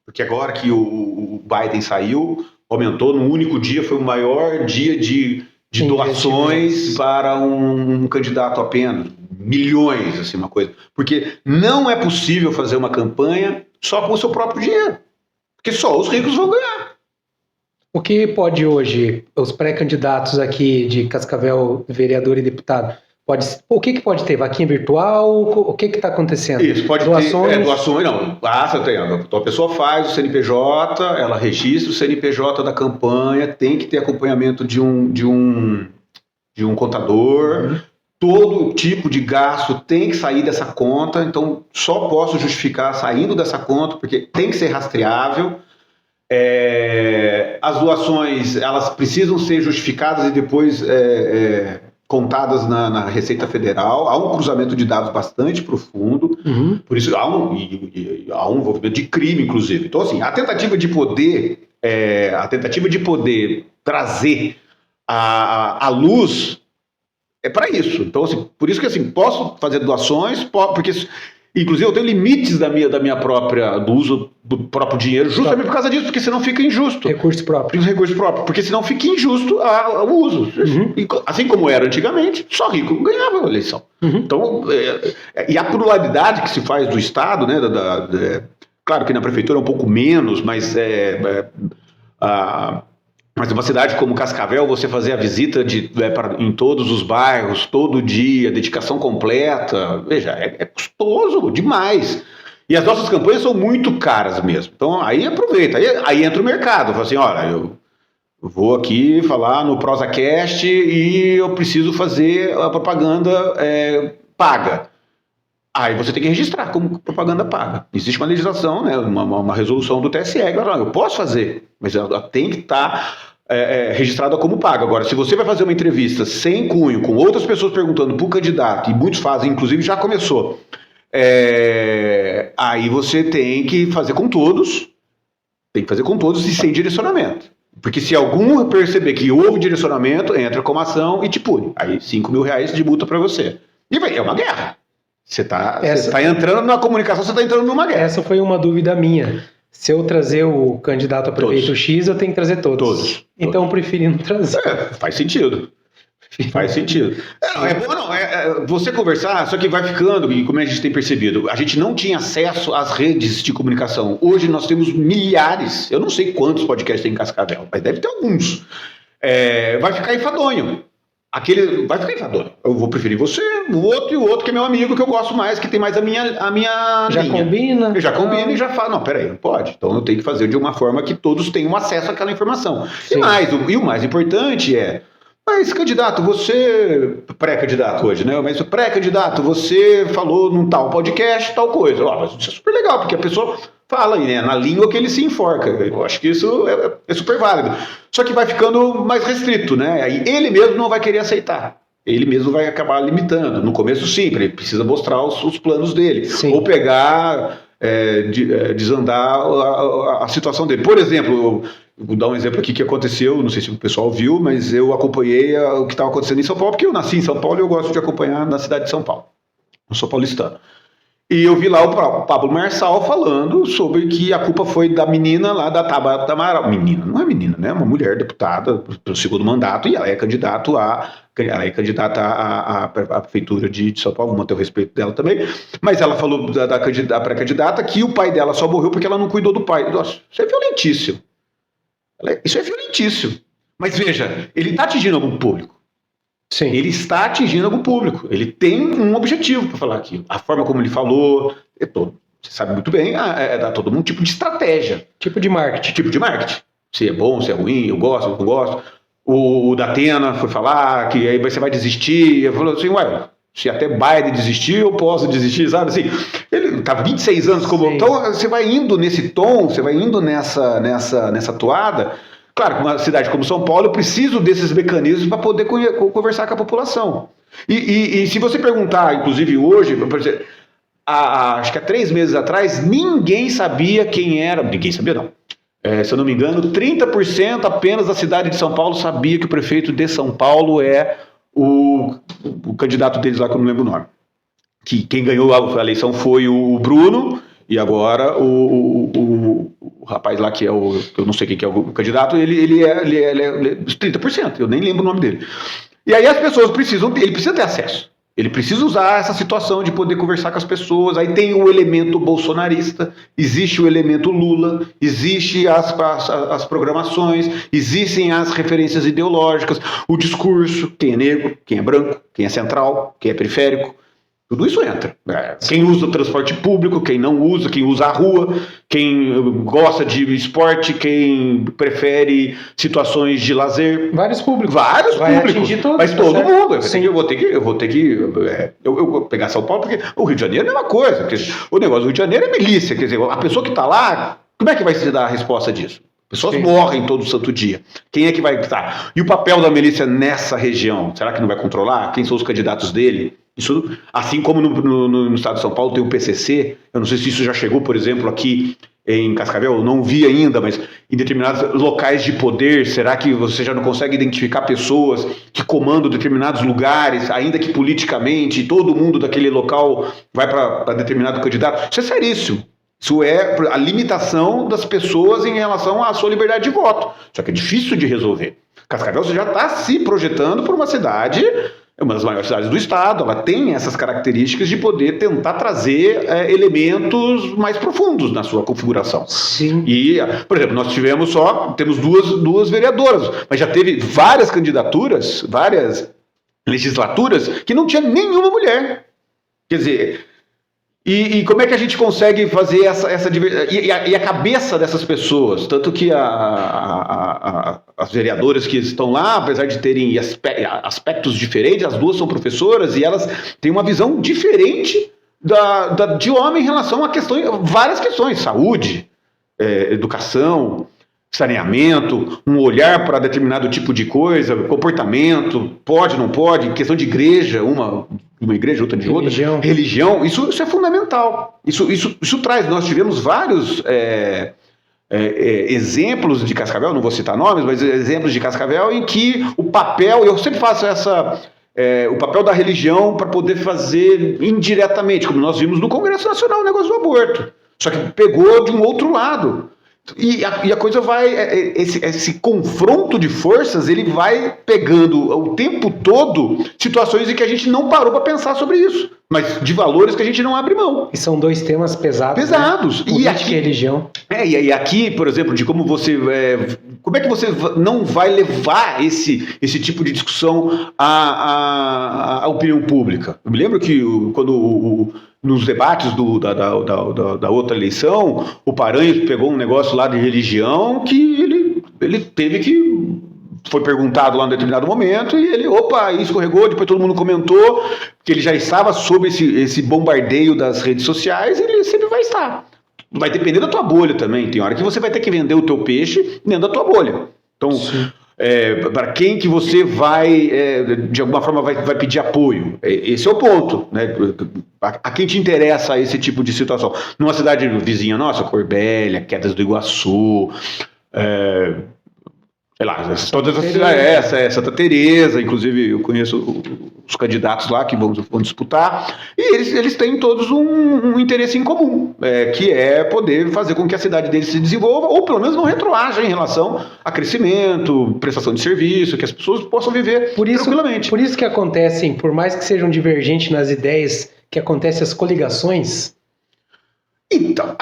Speaker 2: Porque agora que o Biden saiu, aumentou, no único dia, foi o maior dia de doações para um candidato apenas. Milhões, assim, uma coisa. Porque não é possível fazer uma campanha só com o seu próprio dinheiro. Porque só os ricos vão ganhar.
Speaker 1: O que pode hoje, os pré-candidatos aqui de Cascavel, vereador e deputado, o que pode ter? Vaquinha virtual? O que está acontecendo?
Speaker 2: Isso, pode ter doações, não. Você tem. Então a pessoa faz o CNPJ, ela registra o CNPJ da campanha, tem que ter acompanhamento de um contador, todo tipo de gasto tem que sair dessa conta, então só posso justificar saindo dessa conta, porque tem que ser rastreável. As doações, elas precisam ser justificadas e depois contadas na Receita Federal. Há um cruzamento de dados bastante profundo, por isso há um envolvimento de crime, inclusive. Então, assim, a tentativa de poder trazer a luz é para isso. Então, assim, por isso que assim, posso fazer doações, porque inclusive eu tenho limites do uso do próprio dinheiro, justamente por causa disso, porque senão fica injusto.
Speaker 1: Recurso próprio,
Speaker 2: porque senão fica injusto o uso. Assim como era antigamente, só rico ganhava a eleição. Então, e a pluralidade que se faz do Estado, né, claro que na prefeitura é um pouco menos, mas uma cidade como Cascavel, você fazer a visita em todos os bairros, todo dia, dedicação completa, veja, é custoso demais. E as nossas campanhas são muito caras mesmo. Então, aí aproveita, aí entra o mercado. Fala assim, olha, eu vou aqui falar no ProsaCast e eu preciso fazer a propaganda paga. Aí você tem que registrar como propaganda paga. Existe uma legislação, né, uma resolução do TSE, que fala, eu posso fazer, mas ela tem que estar registrada como paga. Agora, se você vai fazer uma entrevista sem cunho, com outras pessoas perguntando para o candidato, e muitos fazem, inclusive já começou, aí você tem que fazer com todos, e sem direcionamento. Porque se algum perceber que houve direcionamento, entra como ação e te pune. Aí R$5.000 de multa para você. E é uma guerra. Você tá entrando na comunicação, você está entrando numa guerra.
Speaker 1: Essa foi uma dúvida minha. Se eu trazer o candidato a prefeito X, eu tenho que trazer todos. Então eu preferi não trazer.
Speaker 2: Faz sentido. Faz sentido. Você conversar, só que vai ficando, e como a gente tem percebido, a gente não tinha acesso às redes de comunicação. Hoje nós temos milhares, eu não sei quantos podcasts tem em Cascavel, mas deve ter alguns. Vai ficar enfadonho. Vai ficar enfadonho. Eu vou preferir você, o outro e o outro que é meu amigo, que eu gosto mais, que tem mais a minha
Speaker 1: já
Speaker 2: linha.
Speaker 1: Combina?
Speaker 2: Eu já combina e já falo, não, peraí, não pode. Então eu tenho que fazer de uma forma que todos tenham acesso àquela informação. E o mais importante mas candidato, você, pré-candidato hoje, né? Mas pré-candidato, você falou num tal podcast, tal coisa. Mas isso é super legal, porque a pessoa fala aí, né? Na língua que ele se enforca. Eu acho que isso é super válido. Só que vai ficando mais restrito, né? Aí ele mesmo não vai querer aceitar. Ele mesmo vai acabar limitando. No começo, sim, ele precisa mostrar os planos dele. Sim. Ou pegar, desandar a situação dele. Por exemplo, vou dar um exemplo aqui que aconteceu, não sei se o pessoal viu, mas eu acompanhei o que estava acontecendo em São Paulo, porque eu nasci em São Paulo e eu gosto de acompanhar na cidade de São Paulo. Eu sou paulistano. E eu vi lá o Pablo Marçal falando sobre que a culpa foi da menina lá da Tabata Amaral. Menina, não é menina, né? Uma mulher deputada pelo segundo mandato e ela é candidata à prefeitura de São Paulo, vou manter o respeito dela também. Mas ela falou da pré-candidata que o pai dela só morreu porque ela não cuidou do pai. Nossa, isso é violentíssimo. Isso é violentíssimo. Mas veja, ele está atingindo algum público.
Speaker 1: Sim.
Speaker 2: Ele está atingindo algum público. Ele tem um objetivo para falar aquilo. A forma como ele falou, você sabe muito bem, dá todo um tipo de estratégia.
Speaker 1: Tipo de marketing.
Speaker 2: Tipo de marketing. Se é bom, se é ruim, eu gosto, eu não gosto. O Datena foi falar que aí você vai desistir. Eu falei assim, ué, se até Biden desistir, eu posso desistir, sabe? Assim, ele tá 26 anos como...
Speaker 1: Sim.
Speaker 2: Então, você vai indo nesse tom, você vai indo nessa toada. Claro que uma cidade como São Paulo, eu preciso desses mecanismos para poder conversar com a população. E se você perguntar, inclusive hoje, por exemplo, acho que há 3 meses atrás, ninguém sabia quem era... Ninguém sabia, não. Se eu não me engano, 30% apenas da cidade de São Paulo sabia que o prefeito de São Paulo é o candidato deles lá, que eu não lembro o nome. Que quem ganhou a eleição foi o Bruno, e agora o rapaz lá que é eu não sei quem que é o candidato, ele é 30%, eu nem lembro o nome dele. E aí as pessoas ele precisa ter acesso. Ele precisa usar essa situação de poder conversar com as pessoas. Aí tem o elemento bolsonarista, existe o elemento Lula, existe as programações, existem as referências ideológicas, o discurso, quem é negro, quem é branco, quem é central, quem é periférico. Tudo isso entra. Quem usa o transporte público, quem não usa, quem usa a rua, quem gosta de esporte, quem prefere situações de lazer.
Speaker 1: Vários públicos.
Speaker 2: Vai
Speaker 1: públicos. Atingir todos,
Speaker 2: mas todo
Speaker 1: certo?
Speaker 2: mundo. Eu vou ter que vou pegar São Paulo, porque o Rio de Janeiro é uma coisa. O negócio do Rio de Janeiro é milícia. Quer dizer, a pessoa que está lá, como é que vai se dar a resposta disso? Pessoas morrem todo santo dia. Quem é que vai estar? E o papel da milícia nessa região? Será que não vai controlar? Quem são os candidatos dele? Isso, assim como no estado de São Paulo tem o PCC, eu não sei se isso já chegou, por exemplo, aqui em Cascavel, eu não vi ainda, mas em determinados locais de poder, será que você já não consegue identificar pessoas que comandam determinados lugares, ainda que politicamente, todo mundo daquele local vai para determinado candidato? Isso é seríssimo. Isso é a limitação das pessoas em relação à sua liberdade de voto. Só que é difícil de resolver. Cascavel você já está se projetando por uma cidade... É uma das maiores cidades do estado, ela tem essas características de poder tentar trazer elementos mais profundos na sua configuração.
Speaker 1: Sim.
Speaker 2: E, por exemplo, nós temos duas vereadoras, mas já teve várias candidaturas, várias legislaturas, que não tinha nenhuma mulher. Quer dizer... E como é que a gente consegue fazer essa diversidade? E a cabeça dessas pessoas, tanto que as vereadoras que estão lá, apesar de terem aspectos diferentes, as duas são professoras e elas têm uma visão diferente de homem em relação a várias questões, saúde, educação, saneamento, um olhar para determinado tipo de coisa, comportamento, pode, não pode, questão de igreja, uma igreja, outra de outra, religião, isso é fundamental. Isso traz, nós tivemos vários exemplos de Cascavel, não vou citar nomes, mas exemplos de Cascavel em que o papel, eu sempre faço o papel da religião para poder fazer indiretamente, como nós vimos no Congresso Nacional, o negócio do aborto. Só que pegou de um outro lado. E a coisa vai, esse confronto de forças, ele vai pegando o tempo todo situações em que a gente não parou para pensar sobre isso, mas de valores que a gente não abre mão.
Speaker 1: E são 2 temas pesados.
Speaker 2: Pesados.
Speaker 1: Né? Política e religião.
Speaker 2: E aqui, por exemplo, de como é que você não vai levar esse tipo de discussão à opinião pública? Eu me lembro que quando nos debates da outra eleição, o Paranhos pegou um negócio lá de religião que ele teve que... Foi perguntado lá em determinado momento e ele, escorregou, depois todo mundo comentou que ele já estava sob esse bombardeio das redes sociais e ele sempre vai estar. Vai depender da tua bolha também. Tem hora que você vai ter que vender o teu peixe dentro da tua bolha. Então... para quem que você vai, de alguma forma, vai pedir apoio? Esse é o ponto, né? A quem te interessa esse tipo de situação? Numa cidade vizinha nossa, Corbélia, Quedas do Iguaçu, sei lá, todas as cidades, Santa Teresa, inclusive eu conheço os candidatos lá que vão disputar, e eles têm todos um interesse em comum, que é poder fazer com que a cidade deles se desenvolva, ou pelo menos não retroaja em relação a crescimento, prestação de serviço, que as pessoas possam viver tranquilamente.
Speaker 1: Por isso que acontecem, por mais que sejam divergentes nas ideias, que acontecem as coligações.
Speaker 2: Então,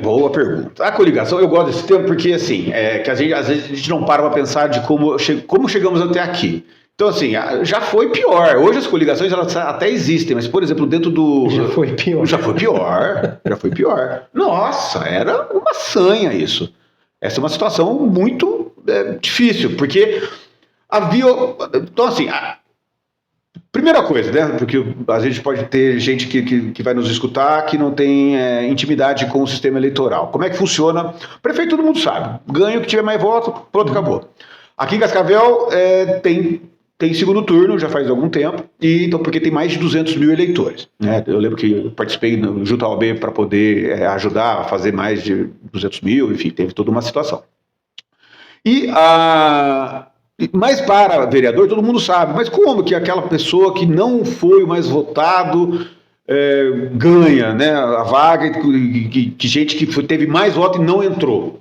Speaker 2: boa pergunta. A coligação, eu gosto desse termo porque, assim, que às vezes a gente não para pensar de como chegamos até aqui. Então, assim, já foi pior. Hoje as coligações elas até existem, mas, por exemplo, dentro do...
Speaker 1: Já foi pior.
Speaker 2: Já foi pior. Já foi pior. Nossa, era uma sanha isso. Essa é uma situação muito difícil, porque havia... Então, assim, primeira coisa, né? Porque a gente pode ter gente que vai nos escutar que não tem intimidade com o sistema eleitoral. Como é que funciona? O prefeito todo mundo sabe. Ganha o que tiver mais voto, pronto, acabou. Aqui em Cascavel tem segundo turno, já faz algum tempo, então porque tem mais de 200 mil eleitores. Né? Eu lembro que eu participei junto à OAB para poder ajudar a fazer mais de 200 mil, enfim, teve toda uma situação. Mas para vereador, todo mundo sabe, mas como que aquela pessoa que não foi o mais votado ganha, né, a vaga, que gente que teve mais voto e não entrou?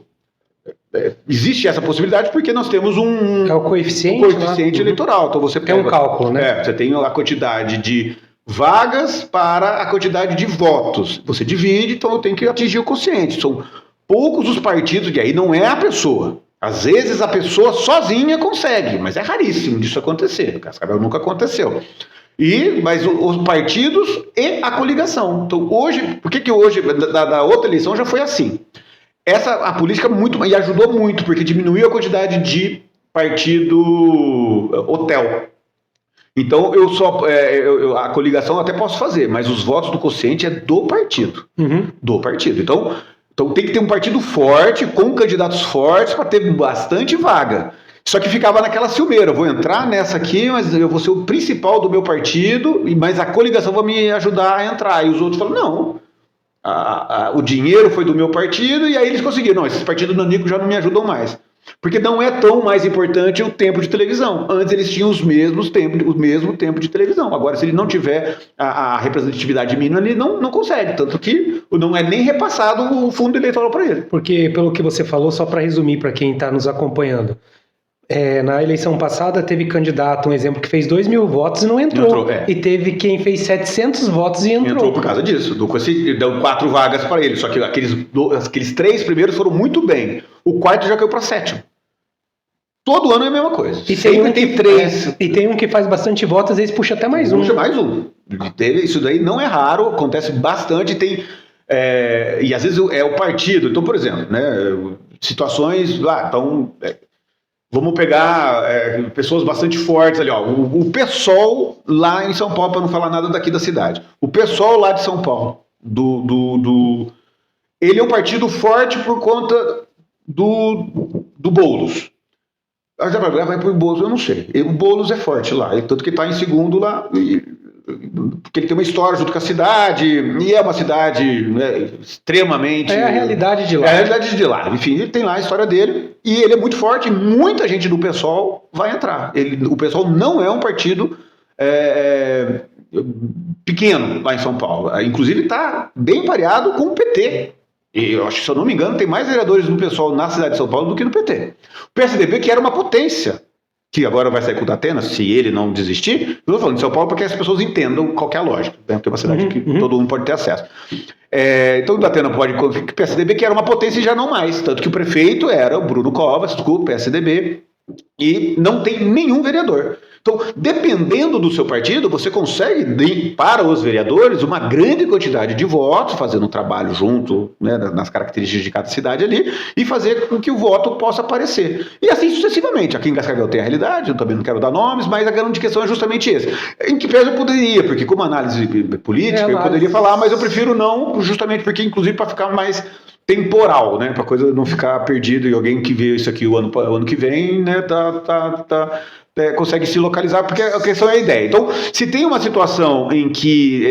Speaker 2: Existe essa possibilidade porque nós temos
Speaker 1: o coeficiente
Speaker 2: eleitoral. Então você
Speaker 1: pega, um cálculo, né?
Speaker 2: Você tem a quantidade de vagas para a quantidade de votos. Você divide, então tem que atingir o quociente. São poucos os partidos, e aí não é a pessoa. Às vezes a pessoa sozinha consegue, mas é raríssimo disso acontecer. Cascavel nunca aconteceu. Mas os partidos e a coligação. Então hoje, por que hoje, da outra eleição já foi assim? A política e ajudou muito, porque diminuiu a quantidade de partido hotel. Então, a coligação eu até posso fazer, mas os votos do quociente é do partido.
Speaker 1: Uhum.
Speaker 2: Do partido. Então, tem que ter um partido forte, com candidatos fortes, para ter bastante vaga. Só que ficava naquela ciumeira, eu vou entrar nessa aqui, mas eu vou ser o principal do meu partido, mas a coligação vai me ajudar a entrar. E os outros falam, não... o dinheiro foi do meu partido e aí eles conseguiram. Não, esses partidos nanicos já não me ajudam mais. Porque não é tão mais importante o tempo de televisão. Antes eles tinham o mesmo tempo de televisão. Agora, se ele não tiver a representatividade mínima, ele não consegue. Tanto que não é nem repassado o fundo eleitoral para ele.
Speaker 1: Porque, pelo que você falou, só para resumir para quem está nos acompanhando, na eleição passada teve candidato, um exemplo, que fez 2.000 votos e não entrou. E teve quem fez 700 votos e entrou.
Speaker 2: Entrou por causa disso. Deu 4 vagas para ele. Só que aqueles 3 primeiros foram muito bem. O quarto já caiu para 7º. Todo ano é a mesma coisa.
Speaker 1: E tem 3. E tem um que faz bastante votos, às vezes puxa até mais um.
Speaker 2: Puxa mais um. Isso daí não é raro, acontece bastante. E às vezes é o partido. Então, por exemplo, né, situações lá, então... Vamos pegar pessoas bastante fortes ali, ó. O PSOL lá em São Paulo, para não falar nada daqui da cidade. O PSOL lá de São Paulo, ele é um partido forte por conta do Boulos. Vai pro Boulos, eu não sei. O Boulos é forte lá, tanto que está em segundo lá, porque ele tem uma história junto com a cidade, e é uma cidade, né, extremamente...
Speaker 1: É a realidade de lá.
Speaker 2: É a realidade de lá. Enfim, ele tem lá a história dele, e ele é muito forte, e muita gente do PSOL vai entrar. O PSOL não é um partido pequeno lá em São Paulo. Inclusive está bem pareado com o PT. E eu acho que, se eu não me engano, tem mais vereadores do PSOL na cidade de São Paulo do que no PT. O PSDB, que era uma potência, que agora vai sair com o Datena, se ele não desistir. Eu estou falando de São Paulo porque as pessoas entendam qual que é a lógica. Né? Tem uma cidade que todo mundo pode ter acesso. Então o Datena pode... O PSDB, que era uma potência, e já não mais. Tanto que o prefeito era o Bruno Covas, do PSDB, e não tem nenhum vereador. Então, dependendo do seu partido, você consegue, para os vereadores, uma grande quantidade de votos, fazendo um trabalho junto, né, nas características de cada cidade ali, e fazer com que o voto possa aparecer. E assim sucessivamente. Aqui em Cascavel tem a realidade, eu também não quero dar nomes, mas a grande questão é justamente essa. Em que pese eu poderia, porque como análise política, eu poderia falar, mas eu prefiro não, justamente porque, inclusive, para ficar mais temporal, né, para a coisa não ficar perdida e alguém que vê isso aqui o ano que vem, né, consegue se localizar, porque a questão é a ideia. Então, se tem uma situação em que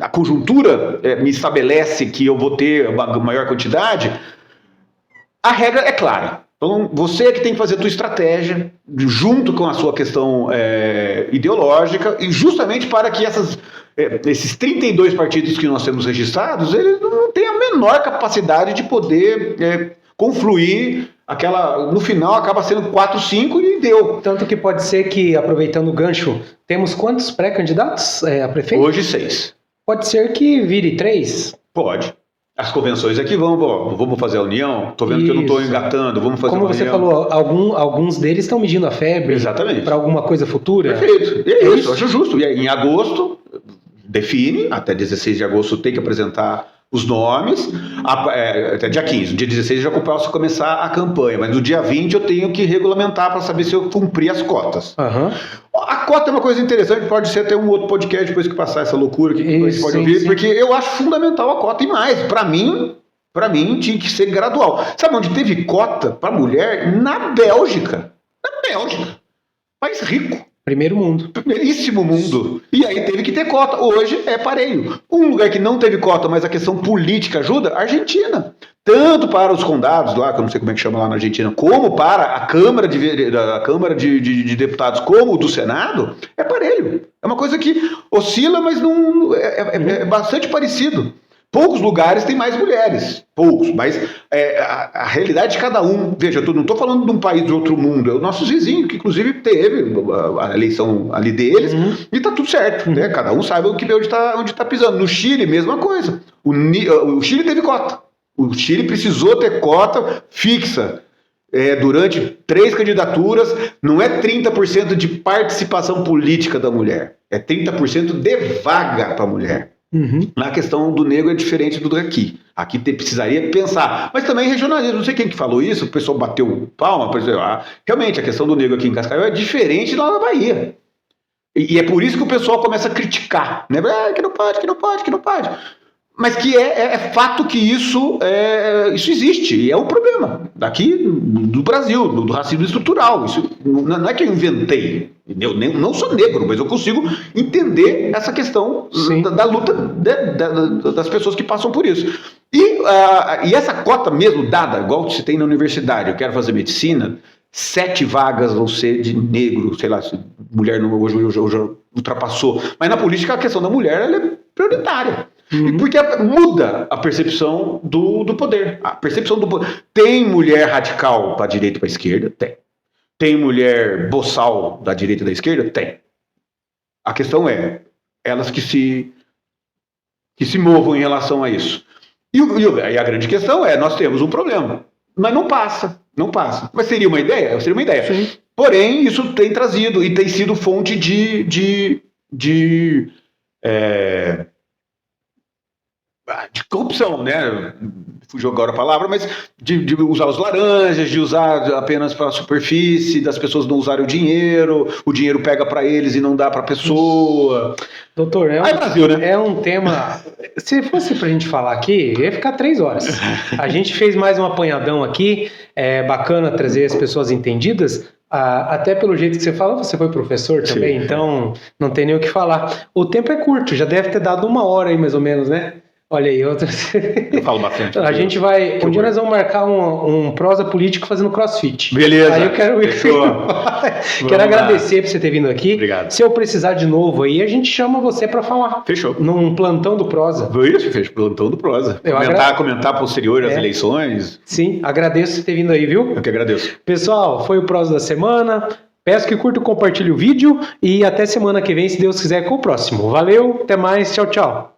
Speaker 2: a conjuntura me estabelece que eu vou ter uma maior quantidade, a regra é clara. Então, você é que tem que fazer a tua estratégia junto com a sua questão ideológica, e justamente para que esses 32 partidos que nós temos registrados, eles não têm a menor capacidade de poder confluir. No final acaba sendo 4, 5 e deu.
Speaker 1: Tanto que pode ser que, aproveitando o gancho, temos quantos pré-candidatos a prefeito?
Speaker 2: Hoje 6.
Speaker 1: Pode ser que vire 3?
Speaker 2: Pode. As convenções aqui vamos fazer a união. Tô vendo que eu não estou engatando, vamos fazer
Speaker 1: Como
Speaker 2: uma
Speaker 1: você
Speaker 2: união.
Speaker 1: falou, alguns deles estão medindo a febre.
Speaker 2: Exatamente.
Speaker 1: Para alguma coisa futura.
Speaker 2: Perfeito. E é isso, eu acho justo. E aí, em agosto, define, até 16 de agosto tem que apresentar os nomes, até dia 15, no dia 16 eu já posso começar a campanha, mas no dia 20 eu tenho que regulamentar para saber se eu cumpri as cotas.
Speaker 1: Uhum.
Speaker 2: A cota é uma coisa interessante, pode ser até um outro podcast depois que passar essa loucura que a gente pode ouvir, porque eu acho fundamental a cota e mais, para mim tinha que ser gradual. Sabe onde teve cota para mulher? Na Bélgica. País rico.
Speaker 1: Primeiro mundo.
Speaker 2: Primeiríssimo mundo. E aí teve que ter cota. Hoje é parelho. Um lugar que não teve cota, mas a questão política ajuda, Argentina. Tanto para os condados lá, que eu não sei como é que chama lá na Argentina, como para a Câmara de Deputados, como do Senado, é parelho. É uma coisa que oscila, mas não é bastante parecido. Poucos lugares têm mais mulheres, poucos, mas a realidade de cada um, veja, eu não estou falando de um país de outro mundo, é o nosso vizinho, que inclusive teve a eleição ali deles, e está tudo certo, né? Cada um sabe onde está pisando. No Chile, mesma coisa, o Chile teve cota, o Chile precisou ter cota fixa, durante 3 candidaturas, não é 30% de participação política da mulher, é 30% de vaga para a mulher. Na questão do negro é diferente do daqui. Aqui precisaria pensar. Mas também regionalismo. Não sei quem que falou isso, o pessoal bateu palma. Por exemplo, realmente a questão do negro aqui em Cascavel é diferente lá na Bahia. E é por isso que o pessoal começa a criticar. Né? Que não pode. Mas que é fato que isso existe. E é um problema. Daqui do Brasil, do racismo estrutural. Isso não é que eu inventei. Eu não sou negro, mas eu consigo entender essa questão da luta das pessoas que passam por isso. E essa cota mesmo dada, igual se tem na universidade, eu quero fazer medicina, 7 vagas vão ser de negro, sei lá, se mulher hoje ultrapassou. Mas na política a questão da mulher ela é prioritária. Porque muda a percepção do poder. A percepção do poder. Tem mulher radical para a direita e para a esquerda? Tem. Tem mulher boçal da direita e da esquerda? Tem. A questão é elas que se movam em relação a isso. E a grande questão é, nós temos um problema, mas não passa. Mas seria uma ideia? Seria uma ideia. Sim. Porém, isso tem trazido e tem sido fonte de corrupção, né? Fugiu agora a palavra, mas de usar os laranjas, de usar apenas para a superfície, das pessoas não usarem o dinheiro pega para eles e não dá para a pessoa.
Speaker 1: Doutor,
Speaker 2: Brasil, né?
Speaker 1: É um tema, se fosse pra gente falar aqui, ia ficar 3 horas. A gente fez mais um apanhadão aqui, é bacana trazer as pessoas entendidas, até pelo jeito que você fala, você foi professor também, então não tem nem o que falar. O tempo é curto, já deve ter dado 1 hora aí mais ou menos, né? Olha aí, eu
Speaker 2: falo bastante.
Speaker 1: A gente vai. Um dia nós vamos marcar um prosa político fazendo crossfit.
Speaker 2: Beleza.
Speaker 1: Aí eu quero ir. Quero agradecer por você ter vindo aqui.
Speaker 2: Obrigado.
Speaker 1: Se eu precisar de novo aí, a gente chama você para falar.
Speaker 2: Fechou.
Speaker 1: Num plantão do prosa.
Speaker 2: Isso, fez plantão do prosa. Comentar posterior às eleições.
Speaker 1: Sim, agradeço você ter vindo aí, viu?
Speaker 2: Eu que agradeço.
Speaker 1: Pessoal, foi o prosa da semana. Peço que curta e compartilhe o vídeo. E até semana que vem, se Deus quiser, com o próximo. Valeu, até mais, tchau, tchau.